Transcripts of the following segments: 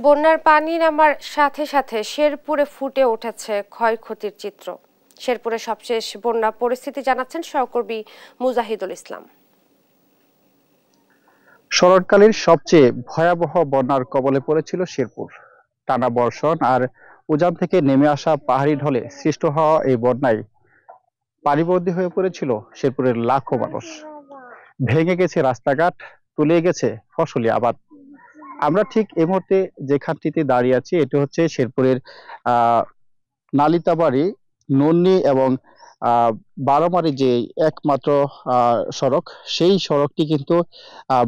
বন্যার পানি নামার সাথে সাথে শেরপুরে ফুটে উঠেছে ক্ষয়ক্ষতির চিত্র। শেরপুরে সবশেষ বন্যা পরিস্থিতি জানাচ্ছেন সহকর্মী মুজাহিদুল ইসলাম। শরৎকালের সবচেয়ে ভয়াবহ বন্যার কবলে পড়েছিল শেরপুর। টানা বর্ষণ আর উজান থেকে নেমে আসা পাহাড়ি ঢলে সৃষ্ট হওয়া এই বন্যায় পানিবন্দী হয়ে পড়েছিল শেরপুরের লাখো মানুষ। ভেঙে গেছে রাস্তাঘাট, তলিয়ে গেছে ফসলি আবাদ। আমরা ঠিক এই মুহূর্তে যেখানটিতে দাঁড়িয়ে আছি এটি হচ্ছে শেরপুরের আহ নালিতাবাড়ি, নন্নি এবং বারোমারি যে একমাত্র সড়ক, সেই সড়কটি কিন্তু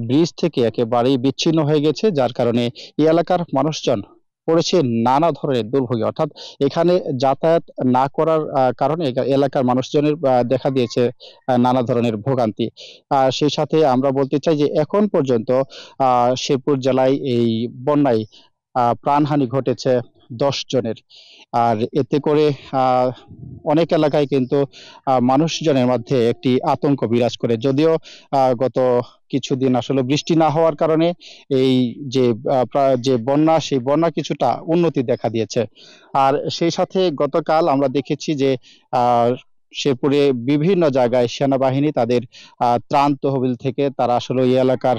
ব্রিজ থেকে একেবারেই বিচ্ছিন্ন হয়ে গেছে, যার কারণে এই এলাকার মানুষজন পড়েছে নানা ধরনের দুর্ভোগে। অর্থাৎ এখানে যাতায়াত না করার কারণে এলাকার মানুষজনের দেখা দিয়েছে নানা ধরনের ভোগান্তি। সেই সাথে আমরা বলতে চাই যে এখন পর্যন্ত শেরপুর জেলায় এই বন্যায় প্রাণহানি ঘটেছে 10 জনের। আর এতে করে আহ অনেক এলাকায় কিন্তু মানুষজনের মধ্যে একটি আতঙ্ক বিরাজ করে। যদিও গত কিছুদিন আসলে বৃষ্টি না হওয়ার কারণে এই যে যে বন্যা, সেই বন্যা কিছুটা উন্নতি দেখা দিয়েছে। আর সেই সাথে গতকাল আমরা দেখেছি যে আহ শেরপুরে বিভিন্ন জায়গায় সেনাবাহিনী তাদের ত্রাণ তহবিল থেকে তারা আসলে এই এলাকার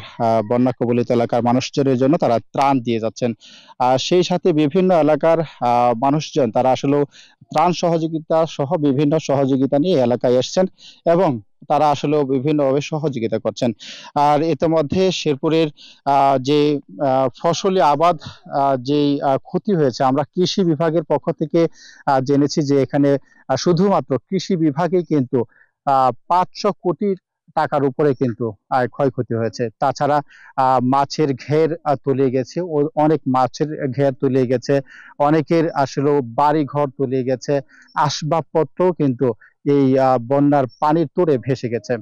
বন্যা কবলিত এলাকার মানুষজনের জন্য তারা ত্রাণ দিয়ে যাচ্ছেন। সেই সাথে বিভিন্ন এলাকার মানুষজন তারা আসলে ত্রাণ সহযোগিতা সহ বিভিন্ন সহযোগিতা নিয়ে এলাকায় এসছেন এবং তারা আসলে বিভিন্নভাবে সহযোগিতা করছেন। আর ইতিমধ্যে শেরপুরের যে ফসলি আবাদ যে ক্ষতি হয়েছে, আমরা কৃষি বিভাগের পক্ষ থেকে জেনেছি যে এখানে শুধুমাত্র কৃষি বিভাগে কিন্তু 500 কোটি টাকার উপরে কিন্তু ক্ষয়ক্ষতি হয়েছে। তাছাড়া মাছের ঘের তলিয়ে গেছে, অনেক মাছের ঘের তলিয়ে গেছে, অনেকের আসলে বাড়ি ঘর তলিয়ে গেছে, আসবাবপত্র কিন্তু এই বন্যার পানির তোড়ে ভেসে গেছে।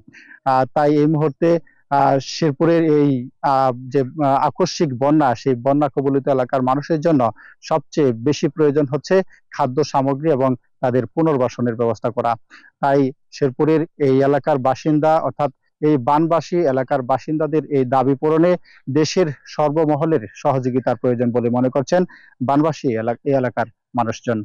তাই এই মুহূর্তে শেরপুরের এই যে আকস্মিক বন্যা, সেই বন্যা কবলিত এলাকার মানুষের জন্য সবচেয়ে বেশি প্রয়োজন হচ্ছে খাদ্য সামগ্রী এবং তাদের পুনর্বাসনের ব্যবস্থা করা। তাই শেরপুরের এই এলাকার বাসিন্দা অর্থাৎ এই বানবাসী এলাকার বাসিন্দাদের এই দাবি পূরণে দেশের সর্বমহলের সহযোগিতার প্রয়োজন বলে মনে করছেন বানবাসী এই এলাকার মানুষজন।